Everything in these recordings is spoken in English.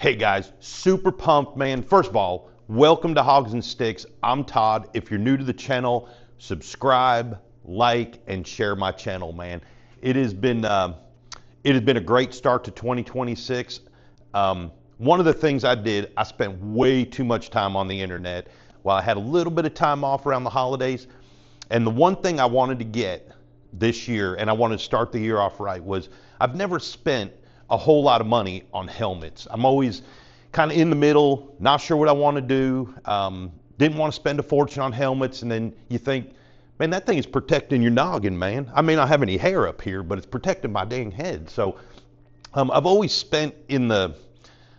Hey guys, super pumped, man. First of all, welcome to Hogs and Sticks. I'm Todd. If you're new to the channel, subscribe, like, and share my channel, man. It has been a great start to 2026. One of the things I did, I spent way too much time on the internet while I had a little bit of time off around the holidays. And the one thing I wanted to get this year, and I wanted to start the year off right, was I've never spent a whole lot of money on helmets. I'm always kind of in the middle, not sure what I want to do. Didn't want to spend a fortune on helmets, and then you think, man, that thing is protecting your noggin, man. I may not have any hair up here, but it's protecting my dang head. So I've always spent in the,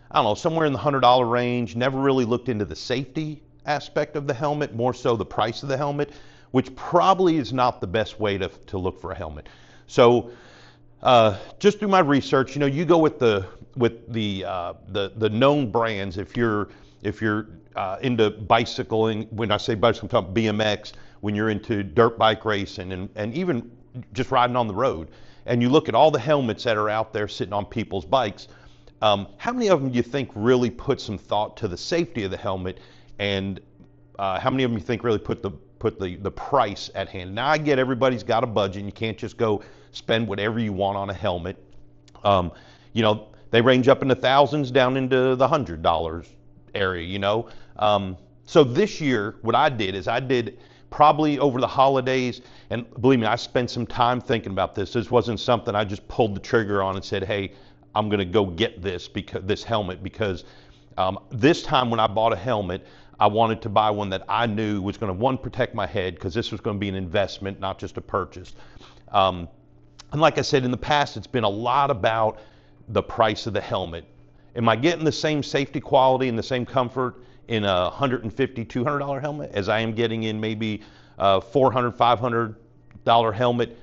I don't know, somewhere in the $100 range. Never really looked into the safety aspect of the helmet, more so the price of the helmet, which probably is not the best way to look for a helmet. So just through my research, you know, you go with the known brands. If you're into bicycling, when I say bicycle, I'm talking BMX. When you're into dirt bike racing and even just riding on the road, and you look at all the helmets that are out there sitting on people's bikes, how many of them do you think really put some thought to the safety of the helmet, and how many of them you think really put the price at hand? Now I get everybody's got a budget, and you can't just go spend whatever you want on a helmet. You know, they range up in the thousands down into the $100 area, you know. So this year, what I did is I did probably over the holidays, and believe me, I spent some time thinking about this. This wasn't something I just pulled the trigger on and said, hey, I'm gonna go get this helmet, because this time when I bought a helmet, I wanted to buy one that I knew was gonna, one, protect my head, because this was gonna be an investment, not just a purchase. And like I said, in the past, it's been a lot about the price of the helmet. Am I getting the same safety quality and the same comfort in a $150, $200 helmet as I am getting in maybe a $400, $500 helmet?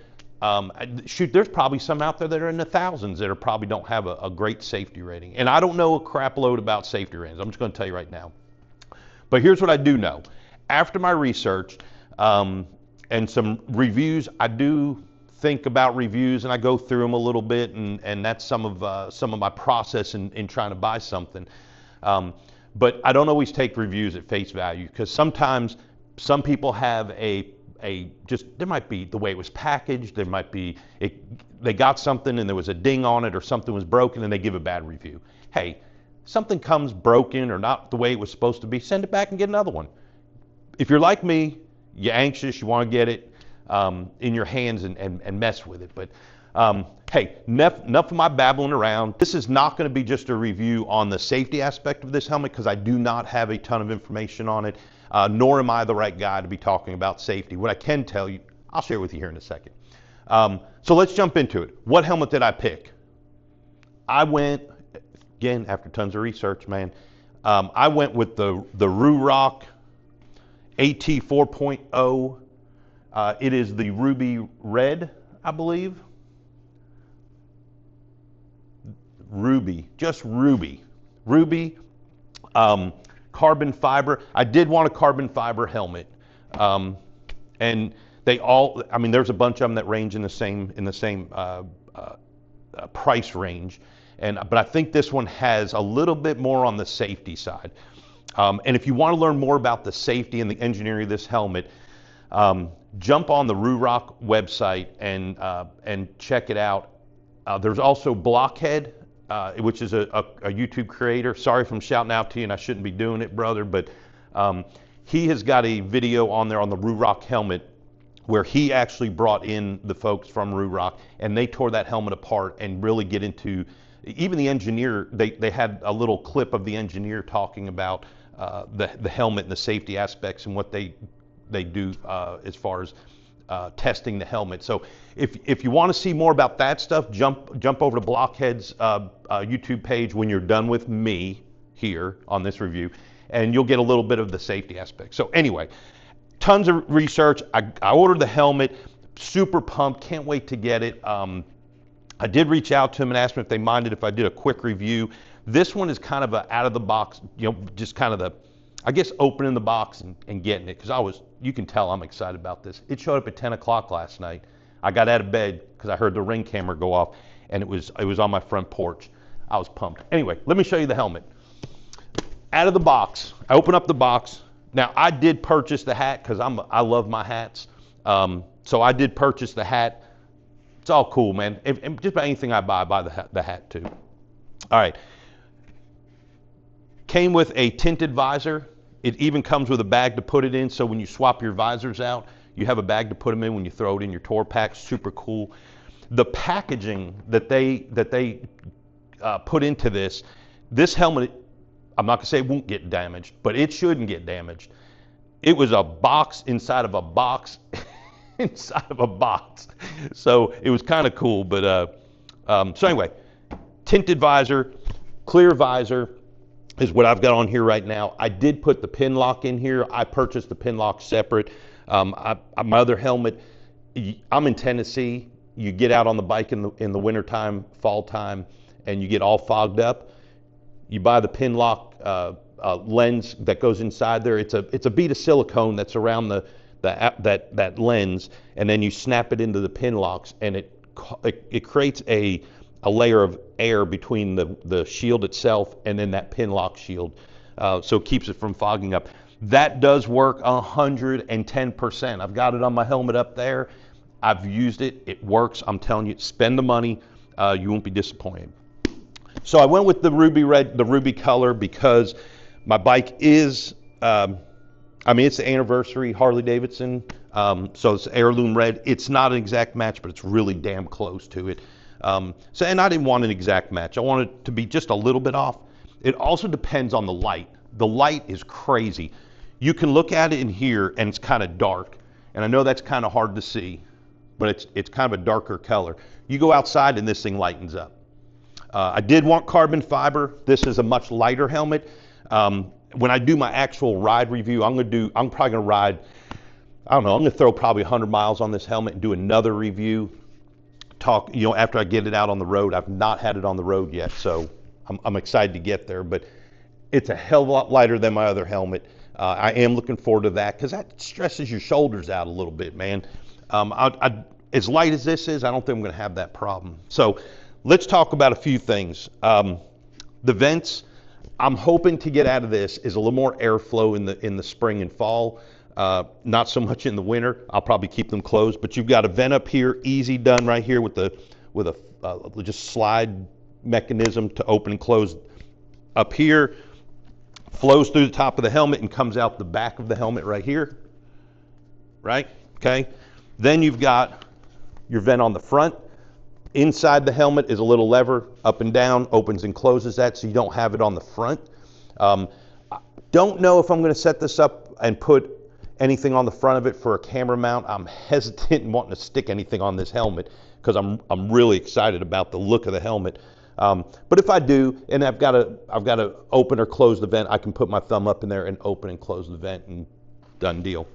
Shoot, there's probably some out there that are in the thousands that probably don't have a great safety rating. And I don't know a crap load about safety ratings. I'm just gonna tell you right now. But here's what I do know. After my research and some reviews, I do think about reviews, and I go through them a little bit, and that's some of my process in trying to buy something. But I don't always take reviews at face value, because sometimes some people have there might be the way it was packaged, there might be they got something and there was a ding on it, or something was broken and they give a bad review. Hey, something comes broken or not the way it was supposed to be, send it back and get another one. If you're like me, you're anxious, you want to get it in your hands and mess with it. But hey, enough of my babbling around. This is not going to be just a review on the safety aspect of this helmet, because I do not have a ton of information on it, nor am I the right guy to be talking about safety. What I can tell you, I'll share with you here in a second. So let's jump into it. What helmet did I pick? I went, again, after tons of research, man, I went with the Ruroc AT 4.0. It is the Ruby Red, I believe. Ruby, just Ruby. Ruby, carbon fiber. I did want a carbon fiber helmet. And they all, I mean, there's a bunch of them that range in the same price range. But I think this one has a little bit more on the safety side. And if you want to learn more about the safety and the engineering of this helmet, jump on the Ruroc website and check it out. There's also Blockhead, which is a YouTube creator. Sorry if I'm shouting out to you and I shouldn't be doing it, brother, but he has got a video on there on the Ruroc helmet where he actually brought in the folks from Ruroc, and they tore that helmet apart and really get into, even the engineer, they had a little clip of the engineer talking about the helmet and the safety aspects and what they do as far as testing the helmet. So if you want to see more about that stuff, jump over to Blockhead's YouTube page when you're done with me here on this review, and you'll get a little bit of the safety aspect. So anyway, tons of research. I ordered the helmet, super pumped, can't wait to get it. I did reach out to them and ask them if they minded if I did a quick review. This one is kind of a out of the box, you know, just kind of the, I guess, opening the box and getting it, because you can tell I'm excited about this. It showed up at 10 o'clock last night. I got out of bed because I heard the Ring camera go off, and it was on my front porch. I was pumped. Anyway, let me show you the helmet. Out of the box, I open up the box. Now, I did purchase the hat because I love my hats. So I did purchase the hat. It's all cool, man. And just about anything I buy the hat too. All right. Came with a tinted visor. It even comes with a bag to put it in, so when you swap your visors out, you have a bag to put them in when you throw it in your tour pack. Super cool. The packaging that they put into this helmet, I'm not gonna say it won't get damaged, but it shouldn't get damaged. It was a box inside of a box inside of a box. So it was kind of cool, but so anyway, tinted visor, clear visor is what I've got on here right now. I did put the pin lock in here. I purchased the pin lock separate. My other helmet, I'm in Tennessee. You get out on the bike in the wintertime, fall time, and you get all fogged up. You buy the pin lock lens that goes inside there. It's a bead of silicone that's around that lens, and then you snap it into the pin locks, and it creates a layer of air between the shield itself and then that pin lock shield, so it keeps it from fogging up. That does work 110%. I've got it on my helmet up there. I've used it. It works. I'm telling you, spend the money. You won't be disappointed. So I went with the ruby red, the ruby color, because my bike is, it's the anniversary Harley Davidson, so it's heirloom red. It's not an exact match, but it's really damn close to it. And I didn't want an exact match. I wanted it to be just a little bit off. It also depends on the light. The light is crazy. You can look at it in here and it's kind of dark. And I know that's kind of hard to see, but it's kind of a darker color. You go outside and this thing lightens up. I did want carbon fiber. This is a much lighter helmet. When I do my actual ride review, I'm probably gonna ride, I don't know, I'm gonna throw probably 100 miles on this helmet and do another review. After I get it out on the road. I've not had it on the road yet, so I'm excited to get there, but it's a hell of a lot lighter than my other helmet. I am looking forward to that because that stresses your shoulders out a little bit, man. As light as this is, I don't think I'm gonna have that problem. So let's talk about a few things. The vents, I'm hoping to get out of this is a little more airflow in the spring and fall. Not so much in the winter. I'll probably keep them closed, but you've got a vent up here, easy done right here with a just slide mechanism to open and close up here. Flows through the top of the helmet and comes out the back of the helmet right here. Right? Okay. Then you've got your vent on the front. Inside the helmet is a little lever, up and down, opens and closes that, so you don't have it on the front. I don't know if I'm going to set this up and put anything on the front of it for a camera mount. I'm hesitant in wanting to stick anything on this helmet because I'm really excited about the look of the helmet. But if I do, and I've got to open or close the vent, I can put my thumb up in there and open and close the vent, and done deal.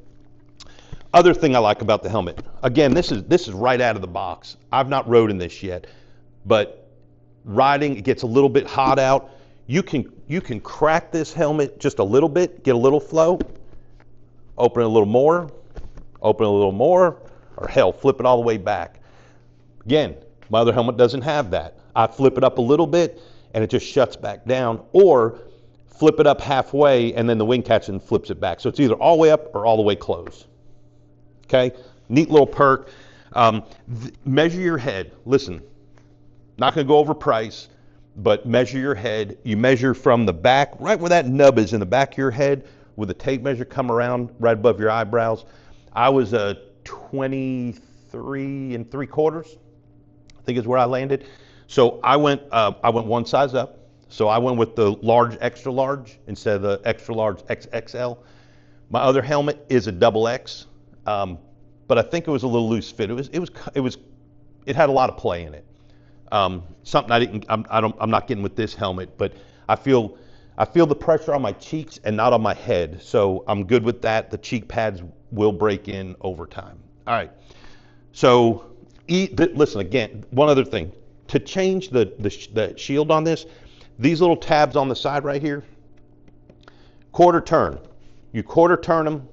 Other thing I like about the helmet, again, this is right out of the box. I've not rode in this yet, but riding, it gets a little bit hot out. You can crack this helmet just a little bit, get a little flow, open it a little more, open it a little more, or hell, flip it all the way back. Again, my other helmet doesn't have that. I flip it up a little bit and it just shuts back down, or flip it up halfway and then the wing catches and flips it back. So it's either all the way up or all the way closed. Okay, neat little perk. Measure your head. Listen, not gonna go over price, but measure your head. You measure from the back, right where that nub is in the back of your head, with a tape measure come around right above your eyebrows. I was a 23 3/4, I think is where I landed. So I went one size up. So I went with the large, extra large instead of the extra large XXL. My other helmet is a double X, but I think it was a little loose fit. It had a lot of play in it. Something I'm not getting with this helmet, but I feel the pressure on my cheeks and not on my head, so I'm good with that. The cheek pads will break in over time. All right, so listen again, one other thing. To change the shield on this, these little tabs on the side right here, quarter turn. You quarter turn them,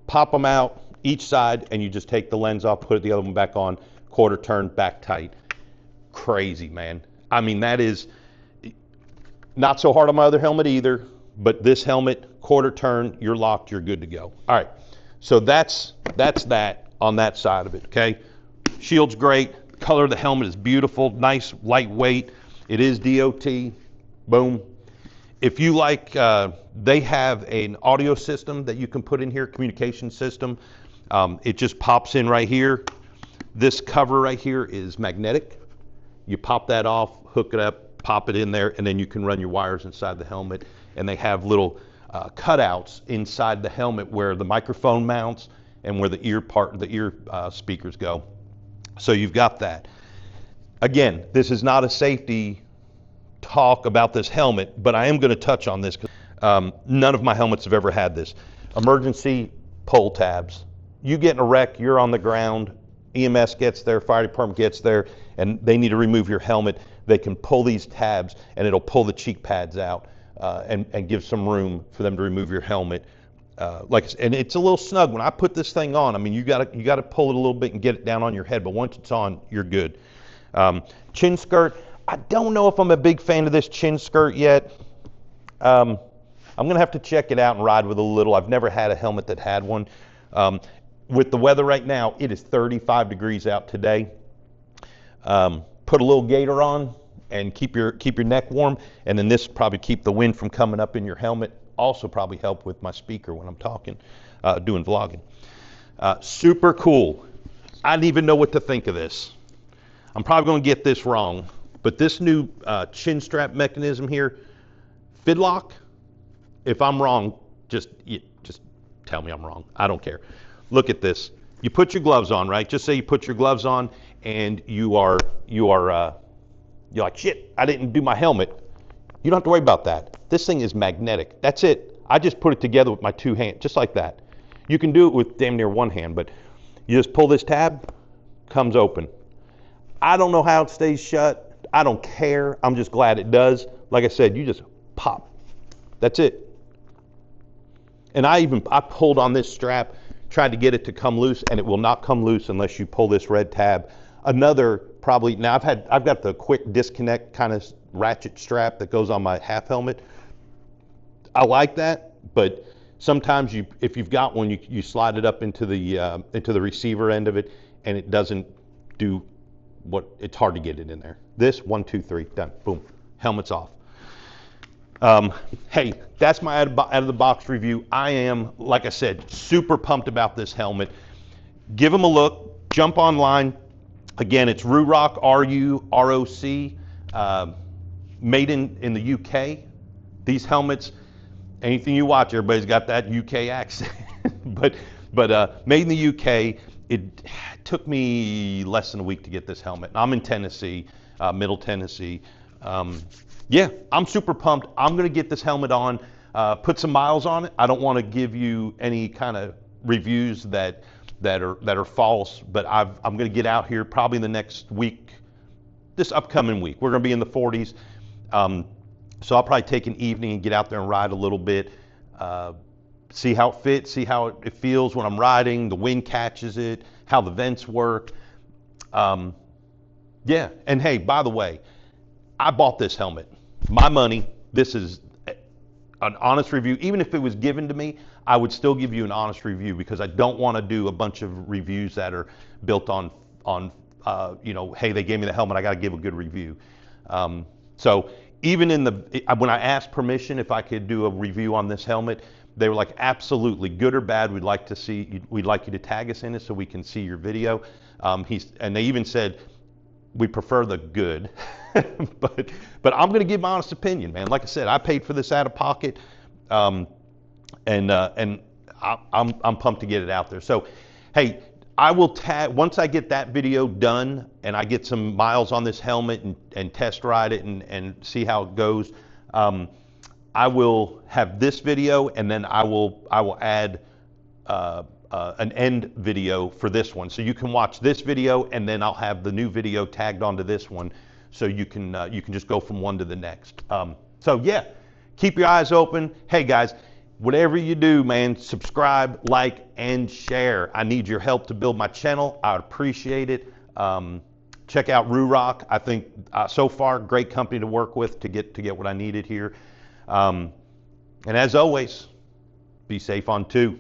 pop them out each side, and you just take the lens off, put the other one back on, quarter turn, back tight. Crazy, man. I mean, that is not so hard on my other helmet either, but this helmet, quarter turn, you're locked, you're good to go. All right, so that's that on that side of it, okay? Shield's great, color of the helmet is beautiful, nice, lightweight. It is DOT, boom. If you like, they have an audio system that you can put in here, communication system. It just pops in right here. This cover right here is magnetic. You pop that off, hook it up, pop it in there, and then you can run your wires inside the helmet. And they have little cutouts inside the helmet where the microphone mounts and where the ear speakers go. So you've got that. Again, this is not a safety talk about this helmet, but I am going to touch on this because none of my helmets have ever had this. Emergency pull tabs. You get in a wreck, you're on the ground, EMS gets there, fire department gets there, and they need to remove your helmet. They can pull these tabs and it'll pull the cheek pads out and give some room for them to remove your helmet. And it's a little snug. When I put this thing on, I mean, you gotta pull it a little bit and get it down on your head, but once it's on, you're good. Chin skirt. I don't know if I'm a big fan of this chin skirt yet. I'm gonna have to check it out and ride with it a little. I've never had a helmet that had one. With the weather right now, it is 35 degrees out today. Put a little gaiter on and keep your neck warm, and then this probably keep the wind from coming up in your helmet. Also probably help with my speaker when I'm talking, doing vlogging. Super cool. I didn't even know what to think of this. I'm probably gonna get this wrong, but this new chin strap mechanism here, Fidlock, if I'm wrong, just tell me I'm wrong. I don't care. Look at this. You put your gloves on, right? Just say you put your gloves on and you're like, shit, I didn't do my helmet. You don't have to worry about that. This thing is magnetic. That's it. I just put it together with my two hands, just like that. You can do it with damn near one hand, but you just pull this tab, comes open. I don't know how it stays shut. I don't care. I'm just glad it does. Like I said, you just pop. That's it. And I pulled on this strap, tried to get it to come loose, and it will not come loose unless you pull this red tab. Another probably, now I've got the quick disconnect kind of ratchet strap that goes on my half helmet. I like that, but sometimes if you've got one, you slide it up into the receiver end of it, and it doesn't do it's hard to get it in there. This, 1, 2, 3, done, boom, helmet's off. Hey, that's my out of the box review. I am, like I said, super pumped about this helmet. Give them a look, jump online. Again, it's Ruroc, R-U-R-O-C, made in the UK. These helmets, anything you watch, everybody's got that UK accent. but made in the UK. It took me less than a week to get this helmet. I'm in Tennessee, Middle Tennessee. Yeah, I'm super pumped. I'm gonna get this helmet on, put some miles on it. I don't want to give you any kind of reviews that are false, but I'm gonna get out here probably in the next week, this upcoming week. We're gonna be in the 40s, so I'll probably take an evening and get out there and ride a little bit, see how it fits, see how it feels when I'm riding, the wind catches it, how the vents work. Yeah, and hey, by the way, I bought this helmet. My money. This is an honest review. Even if it was given to me, I would still give you an honest review because I don't want to do a bunch of reviews that are built on hey, they gave me the helmet, I got to give a good review. So even when I asked permission if I could do a review on this helmet, they were like, absolutely, good or bad, we'd like you to tag us in it so we can see your video. And they even said, we prefer the good, but I'm going to give my honest opinion, man. Like I said, I paid for this out of pocket, and I'm pumped to get it out there. So, hey, I will tag once I get that video done and I get some miles on this helmet and test ride it and see how it goes. I will have this video and then I will add an end video for this one, so you can watch this video and then I'll have the new video tagged onto this one, so you can just go from one to the next. So yeah, keep your eyes open. Hey guys, whatever you do, man, subscribe, like, and share. I need your help to build my channel. I appreciate it. check out Ruroc. I think so far, great company to work with to get what I needed here. And as always, be safe on two.